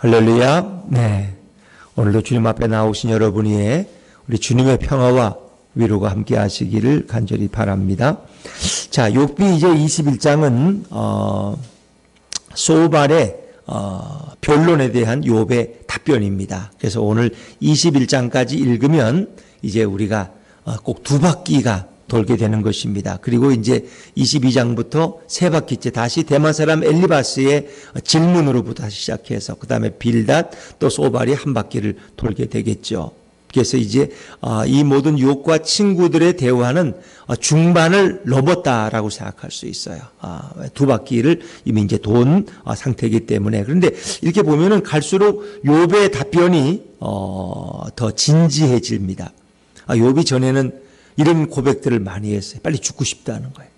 할렐루야. 네. 오늘도 주님 앞에 나오신 여러분 위에 우리 주님의 평화와 위로가 함께 하시기를 간절히 바랍니다. 자, 욥기 이제 21장은 소발의 변론에 대한 욥의 답변입니다. 그래서 오늘 21장까지 읽으면 이제 우리가 꼭 두 바퀴가 돌게 되는 것입니다. 그리고 이제 22장부터 세 바퀴째 다시 대만 사람 엘리바스의 질문으로부터 다시 시작해서 그 다음에 빌닷 또 소발이 한 바퀴를 돌게 되겠죠. 그래서 이제 이 모든 욥과 친구들의 대화는 중반을 넘었다라고 생각할 수 있어요. 두 바퀴를 이미 이제 돈 상태이기 때문에. 그런데 이렇게 보면은 갈수록 욥의 답변이 더 진지해집니다. 욥이 전에는 이런 고백들을 많이 했어요. 빨리 죽고 싶다는 거예요.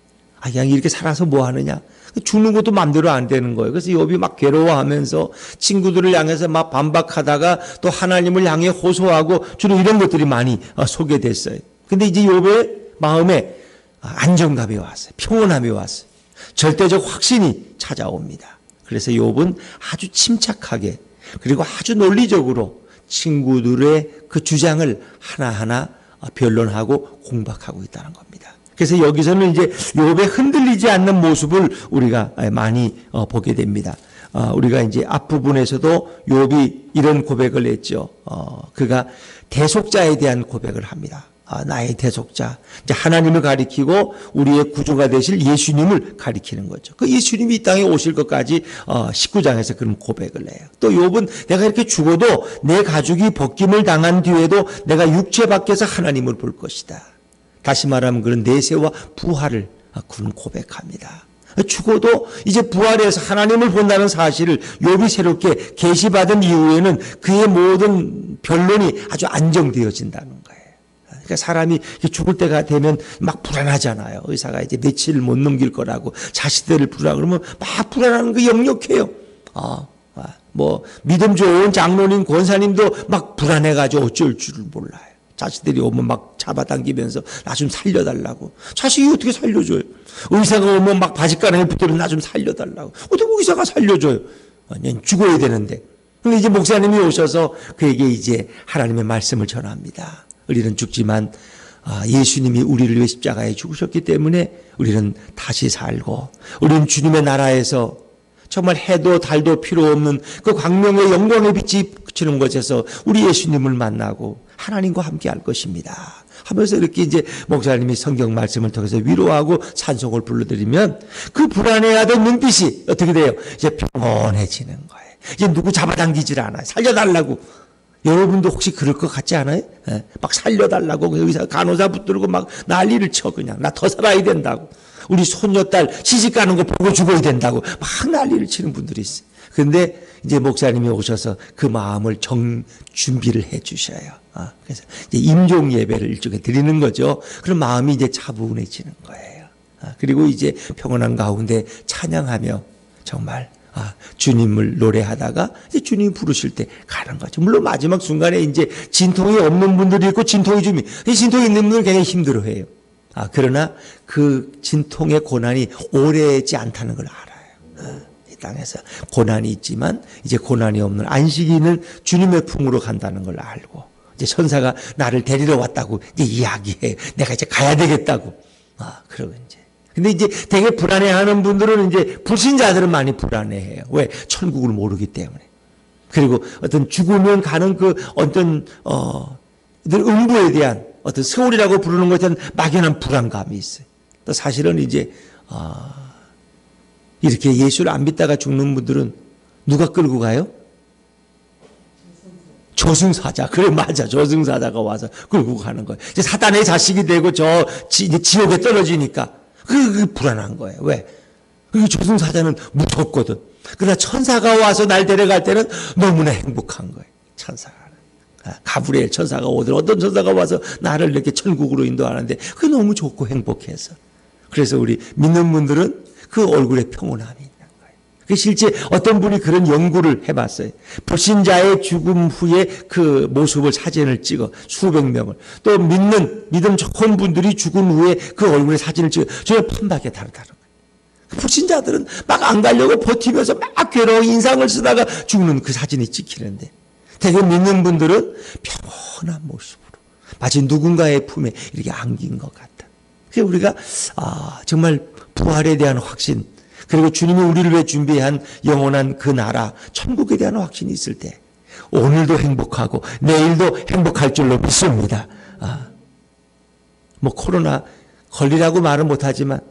그냥 이렇게 살아서 뭐 하느냐. 죽는 것도 마음대로 안 되는 거예요. 그래서 욥이 막 괴로워하면서 친구들을 향해서 막 반박하다가 또 하나님을 향해 호소하고 주로 이런 것들이 많이 소개됐어요. 근데 이제 욥의 마음에 안정감이 왔어요. 평온함이 왔어요. 절대적 확신이 찾아옵니다. 그래서 욥은 아주 침착하게 그리고 아주 논리적으로 친구들의 그 주장을 하나하나 변론하고 공박하고 있다는 겁니다. 그래서 여기서는 이제 욥의 흔들리지 않는 모습을 우리가 많이 보게 됩니다. 우리가 이제 앞부분에서도 욥이 이런 고백을 했죠. 그가 대속자에 대한 고백을 합니다. 나의 대속자. 이제 하나님을 가리키고 우리의 구주가 되실 예수님을 가리키는 거죠. 그 예수님이 이 땅에 오실 것까지 19장에서 그런 고백을 해요. 또 욥은 내가 이렇게 죽어도 내 가죽이 벗김을 당한 뒤에도 내가 육체 밖에서 하나님을 볼 것이다. 다시 말하면 그런 내세와 부활을 그런 고백합니다. 죽어도 이제 부활해서 하나님을 본다는 사실을 욥이 새롭게 계시받은 이후에는 그의 모든 변론이 아주 안정되어진다는 거예요. 그러니까 사람이 죽을 때가 되면 막 불안하잖아요. 의사가 이제 며칠 못 넘길 거라고 자식들을 불안하고 그러면 막 불안하는 거 역력해요. 뭐 믿음 좋은 장로님 권사님도 막 불안해가지고 어쩔 줄을 몰라요. 자식들이 오면 막 잡아당기면서 나 좀 살려달라고. 자식이 어떻게 살려줘요? 의사가 오면 막 바짓가랑이 붙들어 나 좀 살려달라고. 어떻게 의사가 살려줘요? 죽어야 되는데. 근데 이제 목사님이 오셔서 그에게 이제 하나님의 말씀을 전합니다. 우리는 죽지만 예수님이 우리를 위해 십자가에 죽으셨기 때문에 우리는 다시 살고 우리는 주님의 나라에서 정말 해도 달도 필요 없는 그 광명의 영광의 빛이 비치는 곳에서 우리 예수님을 만나고 하나님과 함께 할 것입니다. 하면서 이렇게 이제 목사님이 성경 말씀을 통해서 위로하고 찬송을 불러드리면 그 불안해하던 눈빛이 어떻게 돼요? 이제 평온해지는 거예요. 이제 누구 잡아당기질 않아요. 살려달라고. 여러분도 혹시 그럴 것 같지 않아요? 막 살려달라고 의사 간호사 붙들고 막 난리를 쳐 그냥. 나 더 살아야 된다고. 우리 손녀딸 시집 가는 거 보고 죽어야 된다고 막 난리를 치는 분들이 있어요. 그런데 이제 목사님이 오셔서 그 마음을 준비를 해 주셔요. 그래서 이제 임종 예배를 일종의 드리는 거죠. 그런 마음이 이제 차분해지는 거예요. 그리고 이제 평온한 가운데 찬양하며 정말 주님을 노래하다가 이제 주님이 부르실 때 가는 거죠. 물론 마지막 순간에 이제 진통이 없는 분들이 있고 진통이 좀 이 진통이 있는 분들은 굉장히 힘들어해요. 그러나 그 진통의 고난이 오래지 않다는 걸 알아요. 이 땅에서 고난이 있지만 이제 고난이 없는 안식이 있는 주님의 품으로 간다는 걸 알고 이제 천사가 나를 데리러 왔다고 이제 이야기해요. 내가 이제 가야 되겠다고. 그러고 이제. 근데 이제 되게 불안해하는 분들은 이제 불신자들은 많이 불안해해요. 왜? 천국을 모르기 때문에. 그리고 어떤 죽으면 가는 그 어떤 음부에 대한 어떤 세월이라고 부르는 것에 대한 막연한 불안감이 있어요. 또 사실은 이제 이렇게 예수를 안 믿다가 죽는 분들은 누가 끌고 가요? 저승사자. 그래 맞아. 저승사자가 와서 끌고 가는 거예요. 이제 사단의 자식이 되고 지옥에 떨어지니까 그게 불안한 거예요. 왜? 그 저승사자는 무섭거든. 그러나 천사가 와서 날 데려갈 때는 너무나 행복한 거예요. 천사가. 가브리엘 천사가 오든 어떤 천사가 와서 나를 이렇게 천국으로 인도하는데 그게 너무 좋고 행복해서. 그래서 우리 믿는 분들은 그 얼굴에 평온함이 있는 거예요. 그 실제 어떤 분이 그런 연구를 해봤어요. 불신자의 죽음 후에 그 모습을 사진을 찍어 수백 명을 또 믿음 좋은 분들이 죽은 후에 그 얼굴에 사진을 찍어 저게 판박에 다르다는 거예요. 불신자들은 막 안 가려고 버티면서 막 괴로워 인상을 쓰다가 죽는 그 사진이 찍히는데, 되게 믿는 분들은 평온한 모습으로 마치 누군가의 품에 이렇게 안긴 것 같다. 그래서 우리가 정말 부활에 대한 확신, 그리고 주님이 우리를 위해 준비한 영원한 그 나라 천국에 대한 확신이 있을 때 오늘도 행복하고 내일도 행복할 줄로 믿습니다. 뭐 코로나 걸리라고 말은 못하지만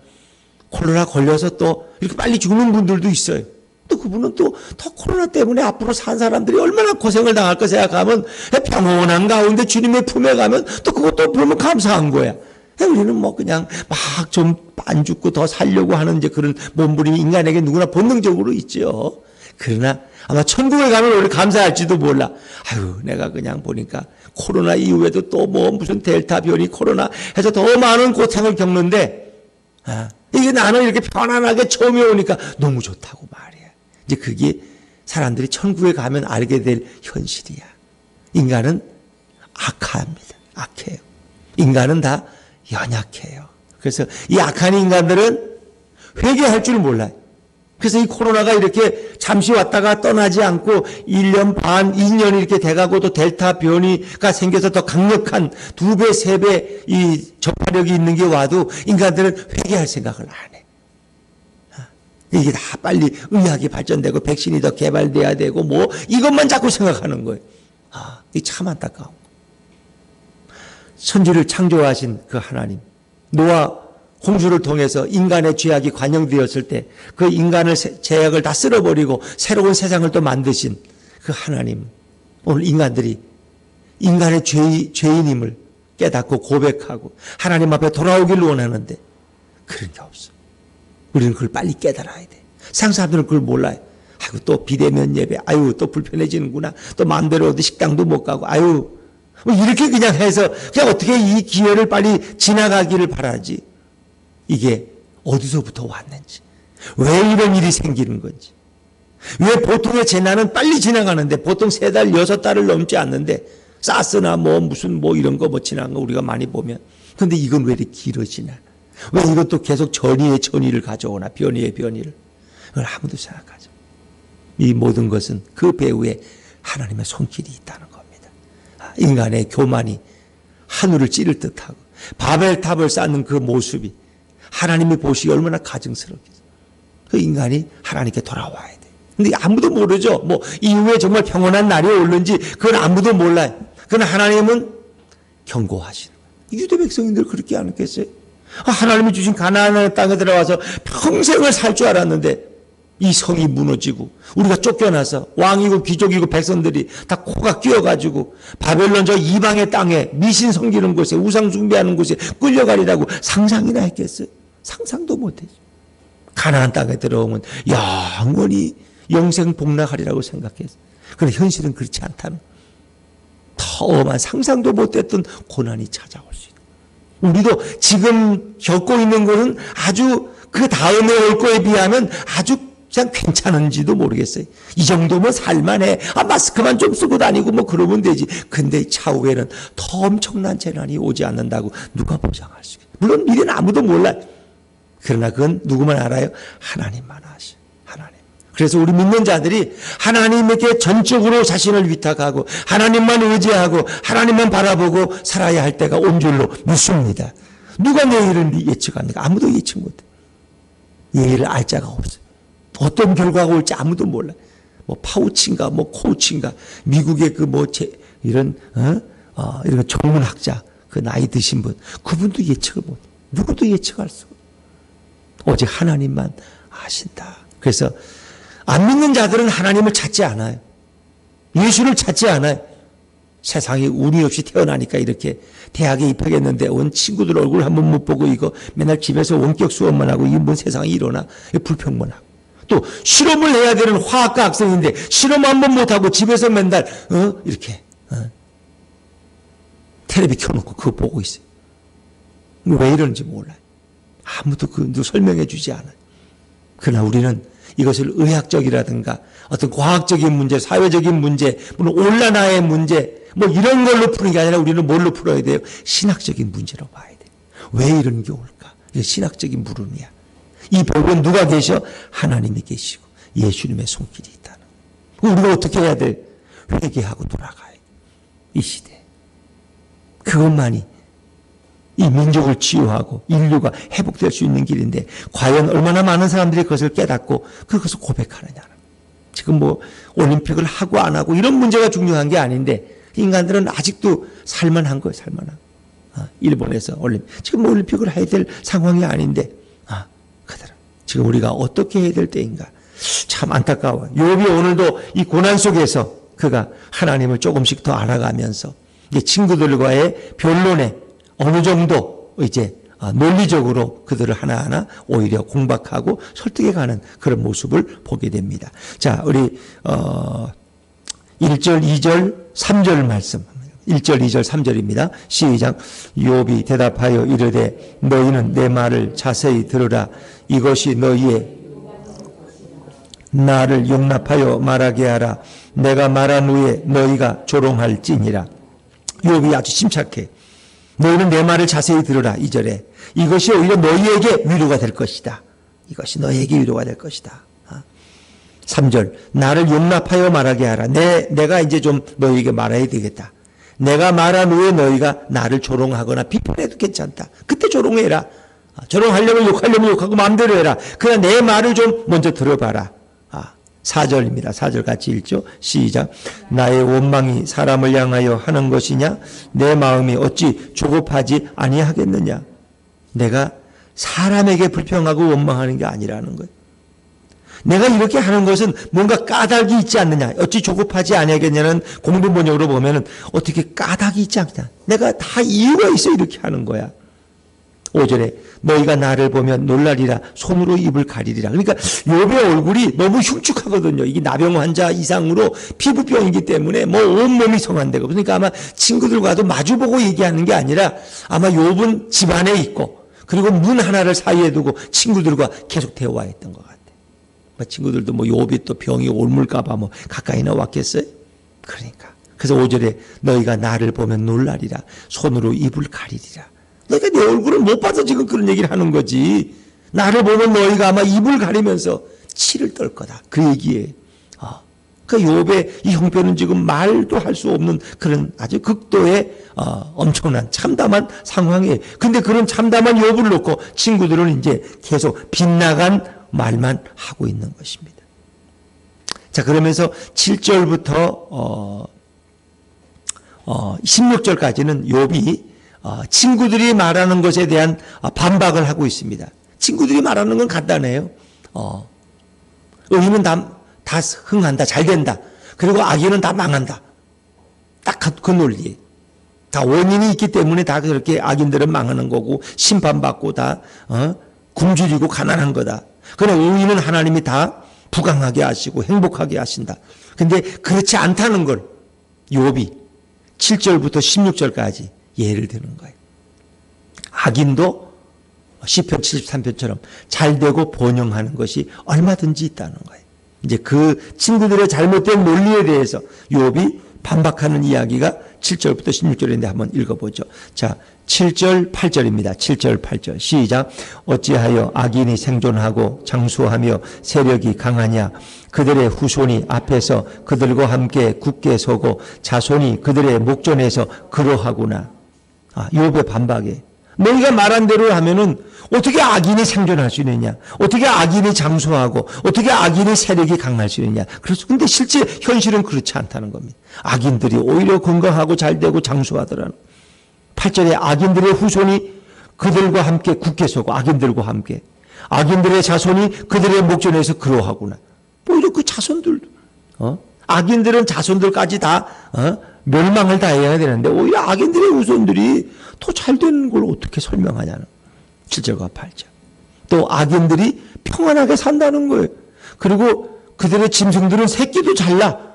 코로나 걸려서 또 이렇게 빨리 죽는 분들도 있어요. 또 그분은 또 더 코로나 때문에 앞으로 산 사람들이 얼마나 고생을 당할 거 생각하면 평온한 가운데 주님의 품에 가면 또 그것도 보면 감사한 거야. 우리는 뭐 그냥 막 좀 안 죽고 더 살려고 하는 이제 그런 몸부림이 인간에게 누구나 본능적으로 있죠. 그러나 아마 천국에 가면 우리 감사할지도 몰라. 아유, 내가 그냥 보니까 코로나 이후에도 또 뭐 무슨 델타 변이 코로나 해서 더 많은 고통을 겪는데, 이게 나는 이렇게 편안하게 처음에 오니까 너무 좋다고 말이야. 이제 그게 사람들이 천국에 가면 알게 될 현실이야. 인간은 악합니다. 악해요. 인간은 다 연약해요. 그래서 이 악한 인간들은 회개할 줄 몰라요. 그래서 이 코로나가 이렇게 잠시 왔다가 떠나지 않고 1년 반, 2년이 이렇게 돼가고 또 델타 변이가 생겨서 더 강력한 2배, 3배 이 전파력이 있는 게 와도 인간들은 회개할 생각을 안 해. 이게 다 빨리 의학이 발전되고 백신이 더 개발돼야 되고 뭐 이것만 자꾸 생각하는 거예요. 이게 참 안타까운 거예요. 천지를 창조하신 그 하나님, 노아 홍수를 통해서 인간의 죄악이 관영되었을 때 그 인간의 죄악을 다 쓸어버리고 새로운 세상을 또 만드신 그 하나님, 오늘 인간들이 인간의 죄인임을 깨닫고 고백하고 하나님 앞에 돌아오기를 원하는데 그런 게 없어. 우리는 그걸 빨리 깨달아야 돼. 세상 사람들은 그걸 몰라요. 아이고 또 비대면 예배, 아유 또 불편해지는구나, 또 마음대로 어디 식당도 못 가고, 아유 뭐 이렇게 그냥 해서 그냥 어떻게 이 기회를 빨리 지나가기를 바라지. 이게 어디서부터 왔는지, 왜 이런 일이 생기는 건지, 왜 보통의 재난은 빨리 지나가는데 보통 3달, 6달을 넘지 않는데 사스나 뭐 무슨 뭐 이런 거 뭐 지나간 거 우리가 많이 보면, 근데 이건 왜 이렇게 길어지나, 왜 이것도 계속 전이의 전이를 가져오나, 변이의 변이를. 그걸 아무도 생각하죠. 이 모든 것은 그 배후에 하나님의 손길이 있다는 겁니다. 인간의 교만이 하늘을 찌를 듯하고 바벨탑을 쌓는 그 모습이 하나님이 보시기 얼마나 가증스럽겠어요. 그 인간이 하나님께 돌아와야 돼. 근데 아무도 모르죠. 뭐 이후에 정말 평온한 날이 올는지 그건 아무도 몰라요. 그러나 하나님은 경고하시는 거예요. 유대 백성인들 그렇게 안 했겠어요? 하나님이 주신 가나안의 땅에 들어와서 평생을 살 줄 알았는데 이 성이 무너지고 우리가 쫓겨나서 왕이고 귀족이고 백성들이 다 코가 끼어가지고 바벨론 저 이방의 땅에 미신 섬기는 곳에 우상 숭배하는 곳에 끌려가리라고 상상이나 했겠어요? 상상도 못했죠. 가나안 땅에 들어오면 영원히 영생 복락하리라고 생각했어요. 그런데 현실은 그렇지 않다는, 더 엄한 상상도 못했던 고난이 찾아올 수 있다. 우리도 지금 겪고 있는 것은 아주 그 다음에 올 거에 비하면 아주 그냥 괜찮은지도 모르겠어요. 이 정도면 살만해. 마스크만 좀 쓰고 다니고 뭐 그러면 되지. 근데 차후에는 더 엄청난 재난이 오지 않는다고 누가 보장할 수 있어요? 물론 미래는 아무도 몰라요. 그러나 그건 누구만 알아요? 하나님만 아셔. 하나님. 그래서 우리 믿는 자들이 하나님에게 전적으로 자신을 위탁하고 하나님만 의지하고 하나님만 바라보고 살아야 할 때가 온 줄로 믿습니다. 누가 내일을 예측합니까? 아무도 예측 못해. 내일을 알 자가 없어요. 어떤 결과가 올지 아무도 몰라요. 뭐 파우치인가 뭐 코우치인가 미국의 그 뭐 이런 이런 젊은 학자, 그 나이 드신 분, 그분도 예측을 못해. 누구도 예측할 수 없어요. 오직 하나님만 아신다. 그래서 안 믿는 자들은 하나님을 찾지 않아요. 예수를 찾지 않아요. 세상에 운이 없이 태어나니까 이렇게 대학에 입학했는데 온 친구들 얼굴 한번 못 보고 이거 맨날 집에서 원격 수업만 하고 이게 뭔 세상이 일어나. 불평만 하고. 또 실험을 해야 되는 화학과 학생인데 실험 한번 못하고 집에서 맨날 이렇게 텔레비 켜놓고 그거 보고 있어요. 왜 이러는지 몰라요. 아무도 그도 설명해 주지 않아요. 그러나 우리는 이것을 의학적이라든가 어떤 과학적인 문제, 사회적인 문제, 물론 온난화의 문제 뭐 이런 걸로 푸는 게 아니라 우리는 뭘로 풀어야 돼요? 신학적인 문제로 봐야 돼요. 왜 이런 게 올까? 이게 신학적인 물음이야. 이 복은 누가 계셔? 하나님이 계시고 예수님의 손길이 있다는 거예요. 우리가 어떻게 해야 돼? 회개하고 돌아가야 돼. 이 시대. 그것만이 이 민족을 치유하고 인류가 회복될 수 있는 길인데 과연 얼마나 많은 사람들이 그것을 깨닫고 그것을 고백하느냐. 지금 뭐 올림픽을 하고 안 하고 이런 문제가 중요한 게 아닌데 인간들은 아직도 살만한 거예요. 살만한. 일본에서 지금 올림픽을 해야 될 상황이 아닌데 그들은 지금 우리가 어떻게 해야 될 때인가. 참 안타까워요. 욥이 오늘도 이 고난 속에서 그가 하나님을 조금씩 더 알아가면서 친구들과의 변론에 어느 정도 이제 논리적으로 그들을 하나하나 오히려 공박하고 설득해가는 그런 모습을 보게 됩니다. 자, 우리 1절, 2절, 3절 말씀. 1절, 2절, 3절입니다. 시작. 욥이 대답하여 이르되 너희는 내 말을 자세히 들으라. 이것이 너희의 나를 용납하여 말하게 하라. 내가 말한 후에 너희가 조롱할지니라. 욥이 아주 침착해. 너희는 내 말을 자세히 들으라. 2절에 이것이 오히려 너희에게 위로가 될 것이다. 이것이 너희에게 위로가 될 것이다. 3절 나를 용납하여 말하게 하라. 내가 이제 좀 너희에게 말해야 되겠다. 내가 말한 후에 너희가 나를 조롱하거나 비판해도 괜찮다. 그때 조롱해라. 조롱하려면 욕하려면 욕하고 마음대로 해라. 그러나 내 말을 좀 먼저 들어봐라. 4절입니다. 4절 같이 읽죠. 시작. 나의 원망이 사람을 향하여 하는 것이냐? 내 마음이 어찌 조급하지 아니하겠느냐? 내가 사람에게 불평하고 원망하는 게 아니라는 거예요. 내가 이렇게 하는 것은 뭔가 까닭이 있지 않느냐? 어찌 조급하지 아니하겠냐는 공동 번역으로 보면은 어떻게 까닭이 있지 않느냐? 내가 다 이유가 있어 이렇게 하는 거야. 5절에 너희가 나를 보면 놀라리라. 손으로 입을 가리리라. 그러니까 욥의 얼굴이 너무 흉측하거든요. 이게 나병 환자 이상으로 피부병이기 때문에 뭐 온몸이 성한되고 그러니까 아마 친구들과도 마주보고 얘기하는 게 아니라 아마 욥은 집안에 있고 그리고 문 하나를 사이에 두고 친구들과 계속 대화했던 것 같아요. 친구들도 뭐 욥이 또 병이 옮을까봐 뭐 가까이나 왔겠어요? 그러니까. 그래서 5절에 너희가 나를 보면 놀라리라. 손으로 입을 가리리라. 너희가 내 얼굴을 못 봐서 지금 그런 얘기를 하는 거지. 나를 보면 너희가 아마 입을 가리면서 치를 떨 거다. 그 얘기예요. 그 욥의 이 형편은 지금 말도 할 수 없는 그런 아주 극도의 엄청난 참담한 상황이에요. 근데 그런 참담한 욥을 놓고 친구들은 이제 계속 빗나간 말만 하고 있는 것입니다. 자, 그러면서 7절부터 16절까지는 욥이 친구들이 말하는 것에 대한 반박을 하고 있습니다. 친구들이 말하는 건 간단해요. 의인은 다 흥한다, 잘 된다. 그리고 악인은 다 망한다. 딱 그 논리. 다 원인이 있기 때문에 다 그렇게 악인들은 망하는 거고 심판받고 다 굶주리고 가난한 거다. 그러나 의인은 하나님이 다 부강하게 하시고 행복하게 하신다. 근데 그렇지 않다는 걸 욥이 7절부터 16절까지 예를 드는 거예요. 악인도 시편 73편처럼 잘 되고 번영하는 것이 얼마든지 있다는 거예요. 이제 그 친구들의 잘못된 논리에 대해서 욥이 반박하는 이야기가 7절부터 16절인데 한번 읽어보죠. 자, 7절 8절입니다. 7절 8절 시작. 어찌하여 악인이 생존하고 장수하며 세력이 강하냐? 그들의 후손이 앞에서 그들과 함께 굳게 서고 자손이 그들의 목전에서 그러하구나. 욥의 반박에 너희가 말한 대로 하면은 어떻게 악인이 생존할 수 있느냐? 어떻게 악인이 장수하고 어떻게 악인의 세력이 강할 수 있느냐? 그래서 근데 실제 현실은 그렇지 않다는 겁니다. 악인들이 오히려 건강하고 잘되고 장수하더라는. 8절에 악인들의 후손이 그들과 함께 굳게 서고 악인들과 함께 악인들의 자손이 그들의 목전에서 그러하구나. 오히려 그 자손들도 악인들은 자손들까지 다 멸망을 당해야 되는데 오히려 악인들의 후손들이 더 잘되는 걸 어떻게 설명하냐는 7절과 8절. 또 악인들이 평안하게 산다는 거예요. 그리고 그들의 짐승들은 새끼도 잘 낳아.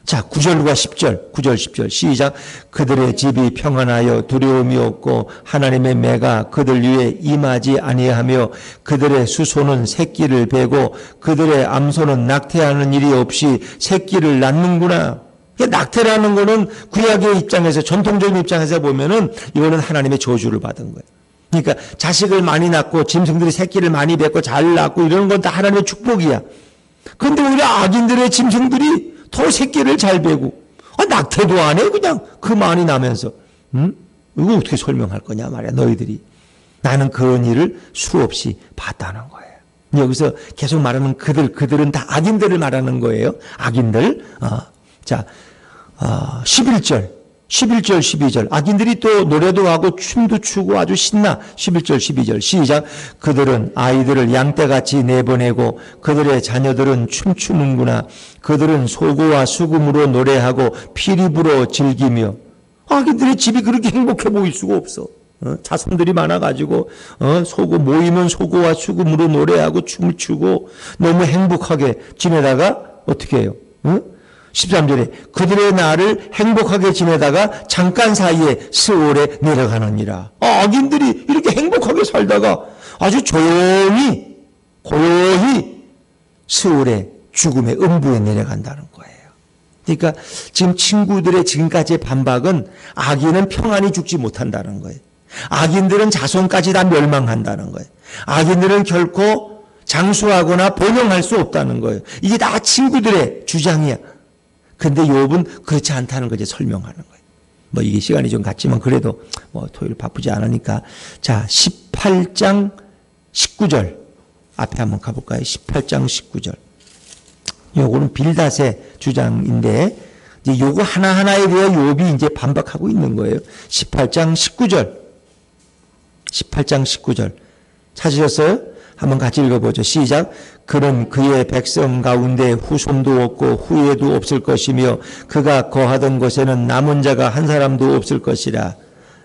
자, 9절과 10절, 9절 10절 시작. 그들의 집이 평안하여 두려움이 없고 하나님의 매가 그들 위에 임하지 아니하며 그들의 수소는 새끼를 베고 그들의 암소는 낙태하는 일이 없이 새끼를 낳는구나. 낙태라는 거는 구약의 입장에서 전통적인 입장에서 보면은 이거는 하나님의 저주를 받은 거예요. 그러니까 자식을 많이 낳고 짐승들이 새끼를 많이 뱉고 잘 낳고 이런 건 다 하나님의 축복이야. 그런데 우리 악인들의 짐승들이 더 새끼를 잘 베고 낙태도 안 해 그냥 그 많이 나면서. 이거 어떻게 설명할 거냐 말이야 너희들이. 나는 그런 일을 수없이 봤다는 거예요. 여기서 계속 말하는 그들은 다 악인들을 말하는 거예요. 악인들. 자, 11절, 12절. 악인들이 또 노래도 하고 춤도 추고 아주 신나. 11절, 12절. 시작. 그들은 아이들을 양떼같이 내보내고 그들의 자녀들은 춤추는구나. 그들은 소고와 수금으로 노래하고 피리부로 즐기며. 악인들의 집이 그렇게 행복해 보일 수가 없어. 자손들이 많아가지고 소고 모이면 소고와 수금으로 노래하고 춤을 추고 너무 행복하게 지내다가 어떻게 해요? 13절에 그들의 날을 행복하게 지내다가 잠깐 사이에 스올에 내려가느니라. 악인들이 이렇게 행복하게 살다가 아주 조용히 고요히 스올에 죽음의 음부에 내려간다는 거예요. 그러니까 지금 친구들의 지금까지의 반박은 악인은 평안히 죽지 못한다는 거예요. 악인들은 자손까지 다 멸망한다는 거예요. 악인들은 결코 장수하거나 번영할 수 없다는 거예요. 이게 다 친구들의 주장이야. 근데 욥은 그렇지 않다는 거지 설명하는 거예요. 뭐 이게 시간이 좀 갔지만 그래도 뭐 토요일 바쁘지 않으니까. 자, 18장 19절 앞에 한번 가볼까요? 18장 19절. 요거는 빌닷의 주장인데 이제 요거 하나하나에 대해 욥이 이제 반박하고 있는 거예요. 18장 19절. 18장 19절. 찾으셨어요? 한번 같이 읽어보죠. 시작. 그는 그의 백성 가운데 후손도 없고 후예도 없을 것이며 그가 거하던 곳에는 남은 자가 한 사람도 없을 것이라.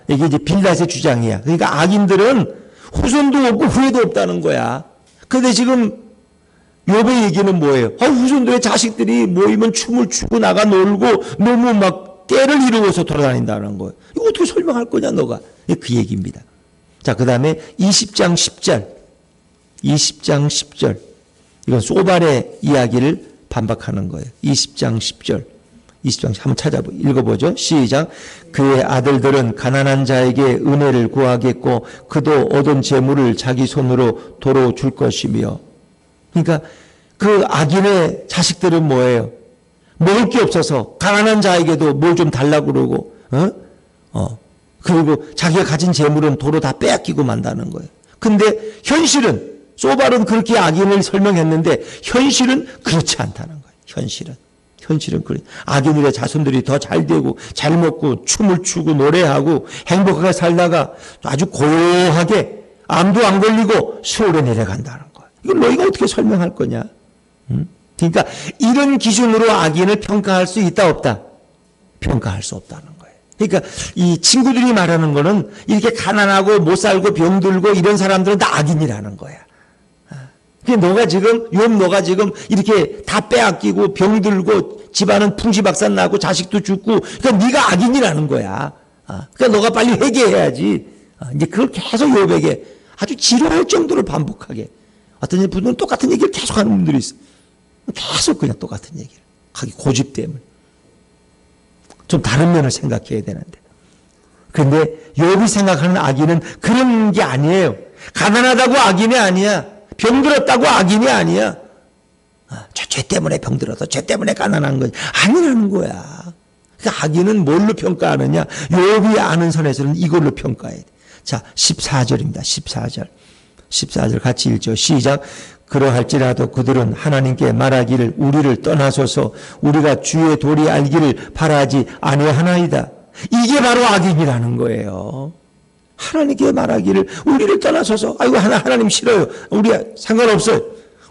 이게 이제 빌닷의 주장이야. 그러니까 악인들은 후손도 없고 후예도 없다는 거야. 근데 지금 욥의 얘기는 뭐예요? 후손들의 자식들이 모이면 춤을 추고 나가 놀고 너무 막 때를 이루어서 돌아다닌다는 거예요. 이거 어떻게 설명할 거냐 너가. 그 얘기입니다. 자, 그 다음에 20장 10절. 20장 10절. 이건 소발의 이야기를 반박하는 거예요. 20장 10절. 20장 한번 읽어보죠. 시작. 그의 아들들은 가난한 자에게 은혜를 구하겠고 그도 얻은 재물을 자기 손으로 도로 줄 것이며. 그러니까 그 악인의 자식들은 뭐예요? 먹을 게 없어서 가난한 자에게도 뭘 좀 달라고 그러고 그리고 자기가 가진 재물은 도로 다 빼앗기고 만다는 거예요. 근데 현실은 소발은 그렇게 악인을 설명했는데 현실은 그렇지 않다는 거예요. 현실은 그래. 악인들의 자손들이 더 잘 되고 잘 먹고 춤을 추고 노래하고 행복하게 살다가 아주 고요하게 암도 안 걸리고 수월에 내려간다는 거예요. 이걸 너희가 어떻게 설명할 거냐? 그러니까 이런 기준으로 악인을 평가할 수 있다 없다? 평가할 수 없다는 거예요. 그러니까 이 친구들이 말하는 거는 이렇게 가난하고 못 살고 병들고 이런 사람들은 다 악인이라는 거야. 너가 지금 너가 지금 이렇게 다 빼앗기고 병들고 집안은 풍시박산 나고 자식도 죽고 그러니까 네가 악인이라는 거야. 그러니까 너가 빨리 회개해야지. 이제 그걸 계속 욥에게 아주 지루할 정도로 반복하게. 어떤 분들은 똑같은 얘기를 계속 하는 분들이 있어. 계속 그냥 똑같은 얘기를. 하기 고집됨을. 좀 다른 면을 생각해야 되는데. 그런데 욥이 생각하는 악인은 그런 게 아니에요. 가난하다고 악인이 아니야. 병들었다고 악인이 아니야. 죄 때문에 병들어서 죄 때문에 가난한 건 아니라는 거야. 그러니까 악인은 뭘로 평가하느냐? 욥이 아는 선에서는 이걸로 평가해야 돼. 자, 14절입니다. 14절 같이 읽죠. 시작. 그러할지라도 그들은 하나님께 말하기를 우리를 떠나소서 우리가 주의 도리 알기를 바라지 아니하나이다. 이게 바로 악인이라는 거예요. 하나님께 말하기를 우리를 떠나소서. 아이고 하나님 싫어요. 우리 상관없어요.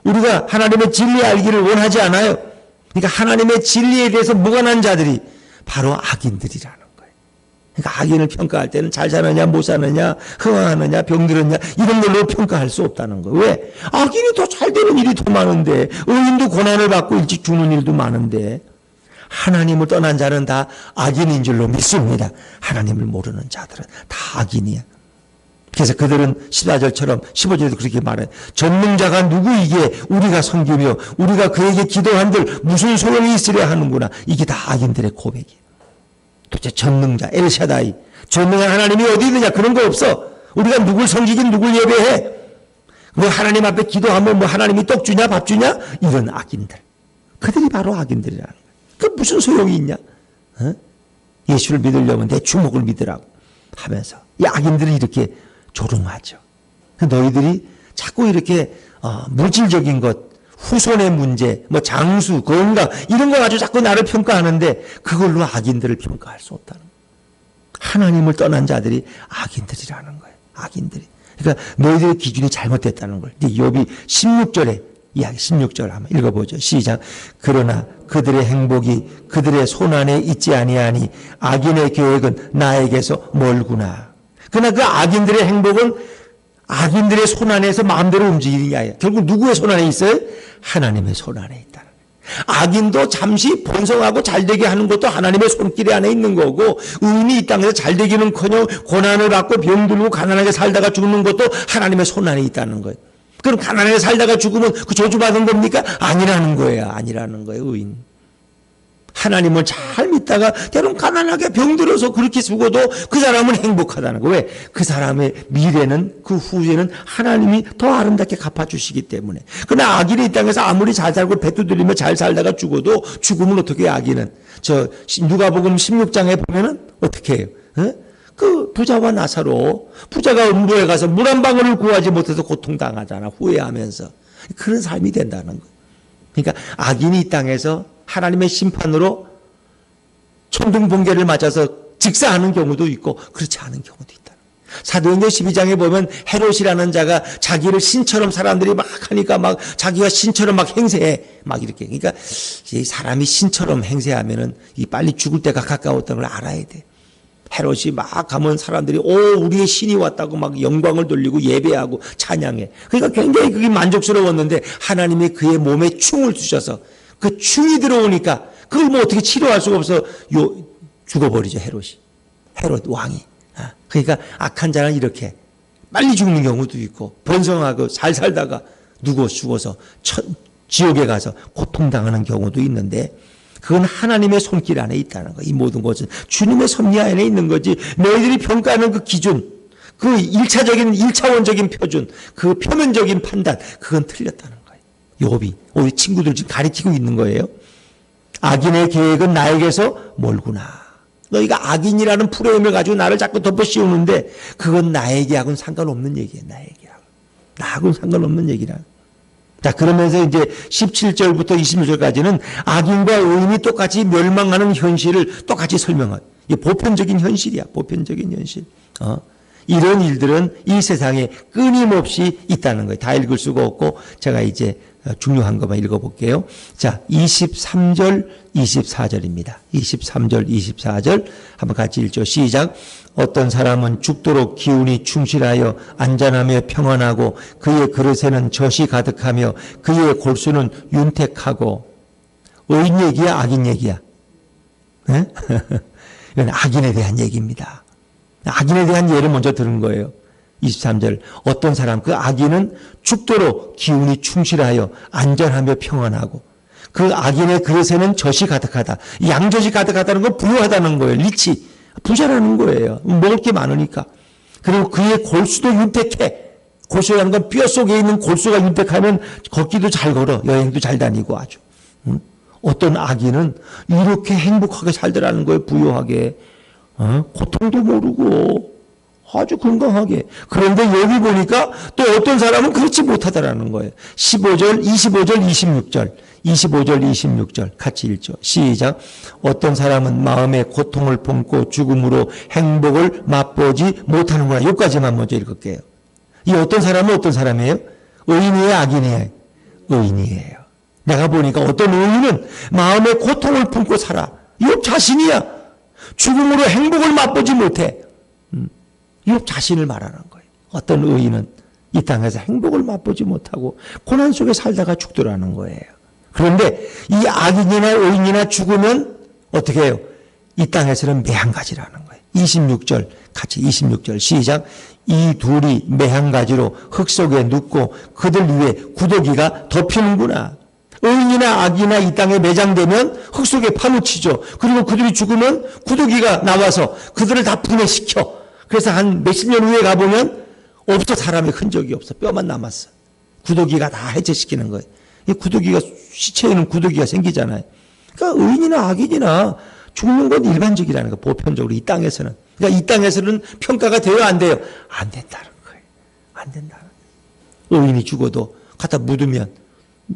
우리가 하나님의 진리 알기를 원하지 않아요. 그러니까 하나님의 진리에 대해서 무관한 자들이 바로 악인들이라는 거예요. 그러니까 악인을 평가할 때는 잘 사느냐 못 사느냐 흥황하느냐 병들었냐 이런 걸로 평가할 수 없다는 거예요. 왜? 악인이 더 잘 되는 일이 더 많은데 의인도 고난을 받고 일찍 죽는 일도 많은데 하나님을 떠난 자는 다 악인인 줄로 믿습니다. 하나님을 모르는 자들은 다 악인이야. 그래서 그들은 14절처럼 15절에도 그렇게 말해요. 전능자가 누구이기에 우리가 섬기며 우리가 그에게 기도한들 무슨 소용이 있으려 하는구나. 이게 다 악인들의 고백이에요. 도대체 전능자 엘샤다이 전능한 하나님이 어디 있느냐 그런 거 없어. 우리가 누굴 섬기긴 누굴 예배해? 뭐 하나님 앞에 기도하면 뭐 하나님이 떡 주냐 밥 주냐? 이런 악인들. 그들이 바로 악인들이라는 거예요. 그 무슨 소용이 있냐? 어? 예수를 믿으려면 내 주먹을 믿으라고 하면서 이 악인들이 이렇게 조롱하죠. 너희들이 자꾸 이렇게 물질적인 것, 후손의 문제, 뭐 장수, 건강 이런 거 가지고 자꾸 나를 평가하는데 그걸로 악인들을 평가할 수 없다는 거예요. 하나님을 떠난 자들이 악인들이라는 거예요. 악인들이. 그러니까 너희들의 기준이 잘못됐다는 걸. 욥이 16절에 이야기 16절 한번 읽어보죠. 시작. 그러나 그들의 행복이 그들의 손안에 있지 아니하니 악인의 계획은 나에게서 멀구나. 그러나 그 악인들의 행복은 악인들의 손안에서 마음대로 움직이는 게 아니라 결국 누구의 손안에 있어요? 하나님의 손안에 있다는 거예요. 악인도 잠시 번성하고 잘되게 하는 것도 하나님의 손길 안에 있는 거고, 의인이 이 땅에서 잘되기는커녕 고난을 받고 병들고 가난하게 살다가 죽는 것도 하나님의 손안에 있다는 거예요. 그럼 가난하게 살다가 죽으면 그 저주받은 겁니까? 아니라는 거예요. 아니라는 거예요. 의인. 하나님을 잘 믿다가 때론 가난하게 병들어서 그렇게 죽어도 그 사람은 행복하다는 거예요. 왜? 그 사람의 미래는, 그 후에는 하나님이 더 아름답게 갚아주시기 때문에. 그러나 악인이 이 땅에서 아무리 잘 살고 배 두드리며 잘 살다가 죽어도 죽으면 어떻게 해요? 악인은. 누가복음 16장에 보면은 어떻게 해요? 그 부자와 나사로, 부자가 음부에 가서 물 한 방울을 구하지 못해서 고통당하잖아. 후회하면서. 그런 삶이 된다는 거예요. 그러니까 악인이 이 땅에서 하나님의 심판으로 천둥번개를 맞아서 직사하는 경우도 있고 그렇지 않은 경우도 있다. 사도행전 12장에 보면 헤롯이라는 자가 자기를 신처럼 사람들이 막 하니까 막 자기가 신처럼 막 행세해. 막 이렇게. 그러니까 사람이 신처럼 행세하면은 이 빨리 죽을 때가 가까웠다는 걸 알아야 돼. 헤롯이 막 가면 사람들이 우리의 신이 왔다고 막 영광을 돌리고 예배하고 찬양해. 그러니까 굉장히 그게 만족스러웠는데 하나님이 그의 몸에 충을 주셔서 그 충이 들어오니까 그걸 뭐 어떻게 치료할 수가 없어 죽어버리죠. 헤롯 왕이. 그러니까 악한 자는 이렇게 빨리 죽는 경우도 있고 번성하고 잘 살다가 죽어서 지옥에 가서 고통당하는 경우도 있는데 그건 하나님의 손길 안에 있다는 거예요. 이 모든 것은 주님의 섭리 안에 있는 거지. 너희들이 평가하는 그 기준, 그 1차원적인 표준, 그 표면적인 판단, 그건 틀렸다는 거예요. 욥이 우리 친구들 지금 가르치고 있는 거예요. 악인의 계획은 나에게서 멀구나. 너희가 악인이라는 프레임을 가지고 나를 자꾸 덮어 씌우는데 그건 나에게하고는 상관없는 얘기예요. 나하고는 상관없는 얘기라. 자, 그러면서 이제 17절부터 26절까지는 악인과 의인이 똑같이 멸망하는 현실을 똑같이 설명하요. 이게 보편적인 현실이야. 보편적인 현실. 이런 일들은 이 세상에 끊임없이 있다는 거예요. 다 읽을 수가 없고 제가 이제 중요한 것만 읽어볼게요. 자, 23절, 24절입니다. 23절, 24절 한번 같이 읽죠. 시작. 어떤 사람은 죽도록 기운이 충실하여 안전하며 평안하고 그의 그릇에는 젖이 가득하며 그의 골수는 윤택하고. 의인 얘기야, 악인 얘기야? 이건 악인에 대한 얘기입니다. 악인에 대한 예를 먼저 들은 거예요. 23절. 어떤 사람, 그 악인은 죽도록 기운이 충실하여 안전하며 평안하고 그 악인의 그릇에는 젖이 가득하다. 양젖이 가득하다는 건 부유하다는 거예요. 리치. 부자라는 거예요. 먹을 게 많으니까. 그리고 그의 골수도 윤택해. 골수라는 건 뼈 속에 있는 골수가 윤택하면 걷기도 잘 걸어. 여행도 잘 다니고 아주. 어떤 악인은 이렇게 행복하게 살더라는 거예요. 부유하게. 고통도 모르고 아주 건강하게. 그런데 여기 보니까 또 어떤 사람은 그렇지 못하다라는 거예요. 15절, 25절, 26절. 25절, 26절 같이 읽죠. 시작. 어떤 사람은 마음의 고통을 품고 죽음으로 행복을 맛보지 못하는구나. 여기까지만 먼저 읽을게요. 이 어떤 사람은 어떤 사람이에요? 의인이에요? 악인이에요? 의인이에요. 내가 보니까 어떤 의인은 마음의 고통을 품고 살아. 욥 자신이야. 죽음으로 행복을 맛보지 못해. 욥 자신을 말하는 거예요. 어떤 의인은 이 땅에서 행복을 맛보지 못하고 고난 속에 살다가 죽더라는 거예요. 그런데 이 악인이나 의인이나 죽으면 어떻게 해요? 이 땅에서는 매한가지라는 거예요. 26절 같이 26절 시작. 이 둘이 매한가지로 흙 속에 눕고 그들 위에 구더기가 덮이는구나. 의인이나 악이나 이 땅에 매장되면 흙 속에 파묻히죠. 그리고 그들이 죽으면 구더기가 나와서 그들을 다 분해시켜. 그래서 한 몇십 년 후에 가보면 없어. 사람의 흔적이 없어. 뼈만 남았어. 구더기가 다 해체시키는 거예요. 이 구더기가, 시체에는 구더기가 생기잖아요. 그러니까 의인이나 악인이나 죽는 건 일반적이라는 거예요. 보편적으로 이 땅에서는. 그러니까 이 땅에서는 평가가 돼요, 안 돼요? 안 된다는 거예요. 안 된다는 거예요. 의인이 죽어도 갖다 묻으면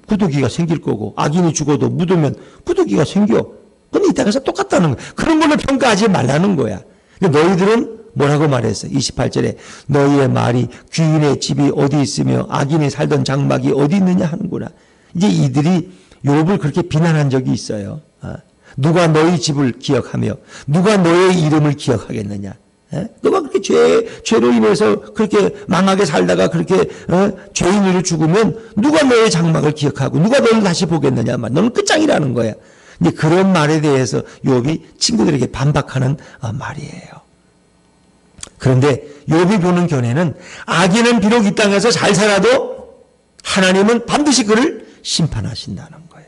구더기가 생길 거고, 악인이 죽어도 묻으면 구더기가 생겨. 근데 이 땅에서 똑같다는 거야. 그런 걸로 평가하지 말라는 거야. 너희들은 뭐라고 말했어? 28절에 너희의 말이 귀인의 집이 어디 있으며 악인이 살던 장막이 어디 있느냐 하는구나. 이제 이들이 욥을 그렇게 비난한 적이 있어요. 누가 너희 집을 기억하며 누가 너의 이름을 기억하겠느냐. 너가 그렇게 죄로 인해서 그렇게 망하게 살다가 그렇게 죄인으로 죽으면 누가 너의 장막을 기억하고 누가 너를 다시 보겠느냐. 너는 끝장이라는 거야. 이제 그런 말에 대해서 욥이 친구들에게 반박하는 말이에요. 그런데 욥이 보는 견해는 악인은 비록 이 땅에서 잘 살아도 하나님은 반드시 그를 심판하신다는 거예요.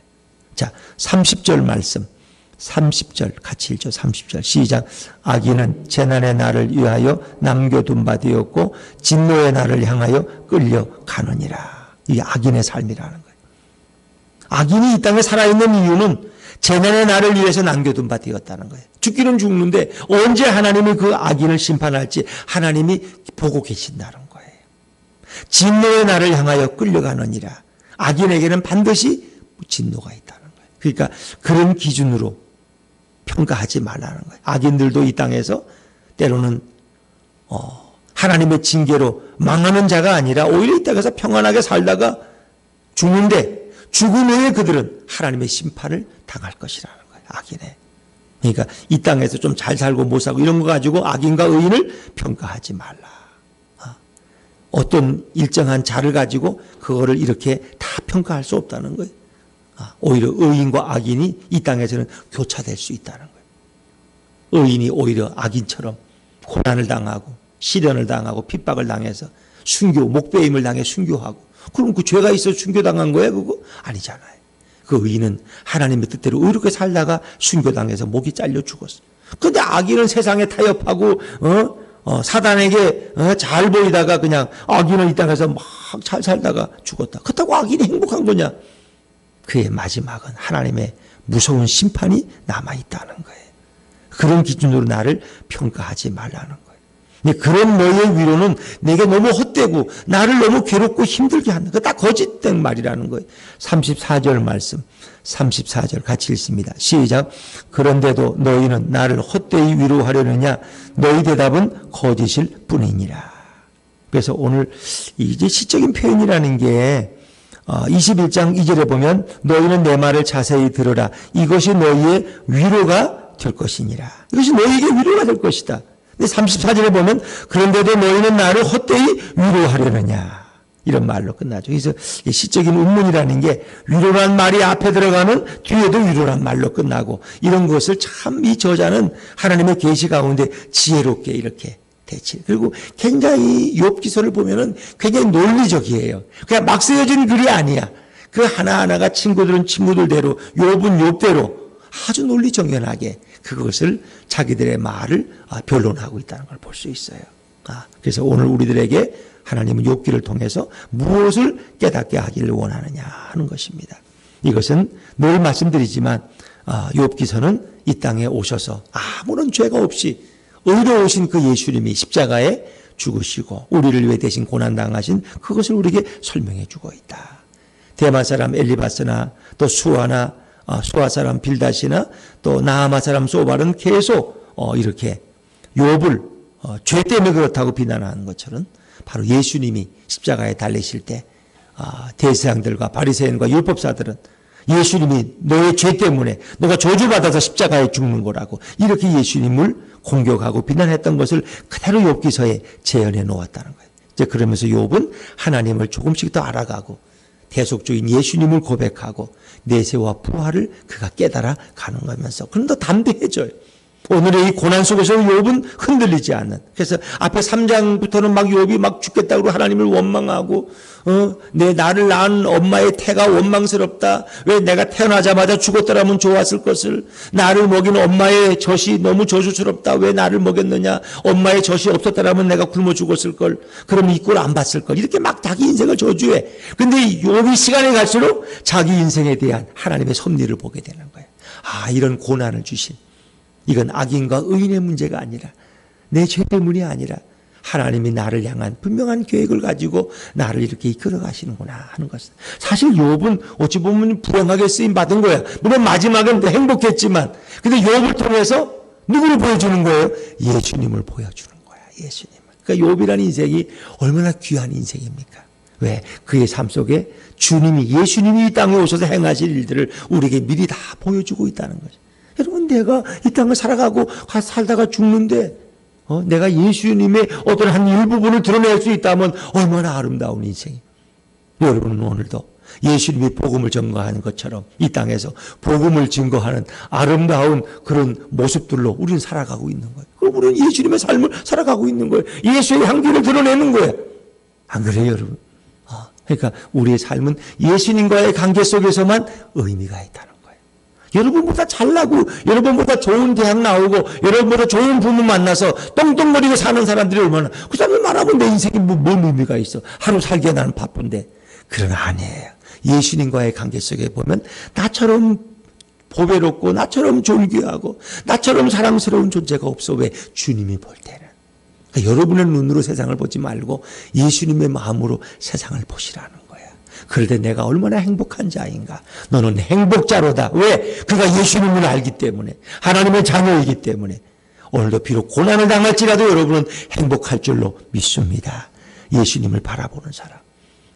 자, 30절 말씀. 30절 같이 읽죠. 30절 시작. 악인은 재난의 날을 위하여 남겨둔 바 되었고 진노의 날을 향하여 끌려가느니라. 이게 악인의 삶이라는 거예요. 악인이 이 땅에 살아있는 이유는 재난의 날을 위해서 남겨둔 바 되었다는 거예요. 죽기는 죽는데 언제 하나님이 그 악인을 심판할지 하나님이 보고 계신다는 거예요. 진노의 날을 향하여 끌려가느니라. 악인에게는 반드시 진노가 있다는 거예요. 그러니까 그런 기준으로 평가하지 말라는 거예요. 악인들도 이 땅에서 때로는 하나님의 징계로 망하는 자가 아니라 오히려 이 땅에서 평안하게 살다가 죽는데 죽은 후에 그들은 하나님의 심판을 당할 것이라는 거예요. 악인에. 그러니까 이 땅에서 좀 잘 살고 못 살고 이런 거 가지고 악인과 의인을 평가하지 말라. 어떤 일정한 자를 가지고 그거를 이렇게 다 평가할 수 없다는 거예요. 오히려 의인과 악인이 이 땅에서는 교차될 수 있다는 거예요. 의인이 오히려 악인처럼 고난을 당하고 시련을 당하고 핍박을 당해서 목배임을 당해 순교하고 그럼 그 죄가 있어 순교당한 거야 그거? 아니잖아요. 그 의인은 하나님의 뜻대로 의롭게 살다가 순교당해서 목이 잘려 죽었어. 그런데 악인은 세상에 타협하고 사단에게 잘 보이다가 그냥 악인은 이 땅에서 막 잘 살다가 죽었다. 그렇다고 악인이 행복한 거냐? 그의 마지막은 하나님의 무서운 심판이 남아있다는 거예요. 그런 기준으로 나를 평가하지 말라는 거예요. 그런 너의 위로는 내게 너무 헛되고 나를 너무 괴롭고 힘들게 한다. 그거 다 거짓된 말이라는 거예요. 34절 말씀. 34절 같이 읽습니다. 시작. 그런데도 너희는 나를 헛되이 위로하려느냐? 너희 대답은 거짓일 뿐이니라. 그래서 오늘 이제 시적인 표현이라는 게 21장 2절에 보면 너희는 내 말을 자세히 들으라. 이것이 너희의 위로가 될 것이니라. 이것이 너희에게 위로가 될 것이다. 근데 34절에 보면 그런데도 너희는 나를 헛되이 위로하려느냐. 이런 말로 끝나죠. 그래서 시적인 운문이라는 게 위로란 말이 앞에 들어가면 뒤에도 위로란 말로 끝나고 이런 것을 참 이 저자는 하나님의 계시 가운데 지혜롭게 이렇게 대치. 그리고 굉장히 욥기서를 보면은 굉장히 논리적이에요. 그냥 막 쓰여진 글이 아니야. 그 하나하나가 친구들은 친구들대로 욥은 욥대로 아주 논리정연하게 그것을 자기들의 말을 변론하고 있다는 걸 볼 수 있어요. 그래서 오늘 우리들에게 하나님은 욥기를 통해서 무엇을 깨닫게 하기를 원하느냐 하는 것입니다. 이것은 늘 말씀드리지만 욥기서는 이 땅에 오셔서 아무런 죄가 없이 의로우신 그 예수님이 십자가에 죽으시고 우리를 위해 대신 고난당하신 그것을 우리에게 설명해 주고 있다. 대만 사람 엘리바스나 또 수아나 수아 사람 빌닷이나 또 나아마 사람 소발은 계속 이렇게 욥을 죄 때문에 그렇다고 비난하는 것처럼 바로 예수님이 십자가에 달리실 때 대제사장들과 바리새인과 율법사들은 예수님이 너의 죄 때문에 너가 저주받아서 십자가에 죽는 거라고 이렇게 예수님을 공격하고 비난했던 것을 그대로 욥기서에 재현해 놓았다는 거예요. 이제 그러면서 욥은 하나님을 조금씩 더 알아가고 대속주인 예수님을 고백하고 내세와 부활을 그가 깨달아 가는 거면서 그럼 더 담대해져요. 오늘의 이 고난 속에서 욥은 흔들리지 않는. 그래서 앞에 3장부터는 막 욥이 막 죽겠다고 하나님을 원망하고, 내 나를 낳은 엄마의 태가 원망스럽다. 왜 내가 태어나자마자 죽었더라면 좋았을 것을. 나를 먹인 엄마의 젖이 너무 저주스럽다. 왜 나를 먹였느냐. 엄마의 젖이 없었더라면 내가 굶어 죽었을 걸. 그럼 이 꼴 안 봤을 걸. 이렇게 막 자기 인생을 저주해. 근데 욥이 시간이 갈수록 자기 인생에 대한 하나님의 섭리를 보게 되는 거예요. 아, 이런 고난을 주신. 이건 악인과 의인의 문제가 아니라 내 죄 때문이 아니라 하나님이 나를 향한 분명한 계획을 가지고 나를 이렇게 이끌어 가시는구나 하는 것은. 사실 욥은 어찌 보면 불행하게 쓰임 받은 거야. 물론 마지막엔 행복했지만, 근데 욥을 통해서 누구를 보여주는 거예요? 예수님을 보여주는 거야. 예수님을. 그러니까 욥이라는 인생이 얼마나 귀한 인생입니까? 왜? 그의 삶 속에 예수님이 이 땅에 오셔서 행하실 일들을 우리에게 미리 다 보여주고 있다는 거죠. 여러분, 내가 이 땅을 살아가고 살다가 죽는데 내가 예수님의 어떤 한 일부분을 드러낼 수 있다면 얼마나 아름다운 인생이. 여러분은 오늘도 예수님이 복음을 증거하는 것처럼 이 땅에서 복음을 증거하는 아름다운 그런 모습들로 우리는 살아가고 있는 거예요. 그럼 우리는 예수님의 삶을 살아가고 있는 거예요. 예수의 향기를 드러내는 거예요. 안 그래요, 여러분? 그러니까 우리의 삶은 예수님과의 관계 속에서만 의미가 있다는 여러분보다 잘나고 여러분보다 좋은 대학 나오고 여러분보다 좋은 부모 만나서 똥똥거리고 사는 사람들이 얼마나, 그 사람을 말하면 내 인생에 뭔 의미가 있어. 하루 살기에 나는 바쁜데. 그러나 아니에요. 예수님과의 관계 속에 보면 나처럼 보배롭고 나처럼 존귀하고 나처럼 사랑스러운 존재가 없어. 왜? 주님이 볼 때는. 그러니까 여러분의 눈으로 세상을 보지 말고 예수님의 마음으로 세상을 보시라는 거예요. 그럴 때 내가 얼마나 행복한 자인가. 너는 행복자로다. 왜? 그가 예수님을 알기 때문에, 하나님의 자녀이기 때문에. 오늘도 비록 고난을 당할지라도 여러분은 행복할 줄로 믿습니다. 예수님을 바라보는 사람,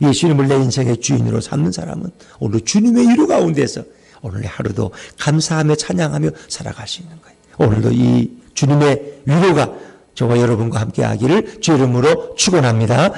예수님을 내 인생의 주인으로 삼는 사람은 오늘 주님의 위로 가운데서 오늘의 하루도 감사하며 찬양하며 살아갈 수 있는 거예요. 오늘도 이 주님의 위로가 저와 여러분과 함께 하기를 주 이름으로 축원합니다.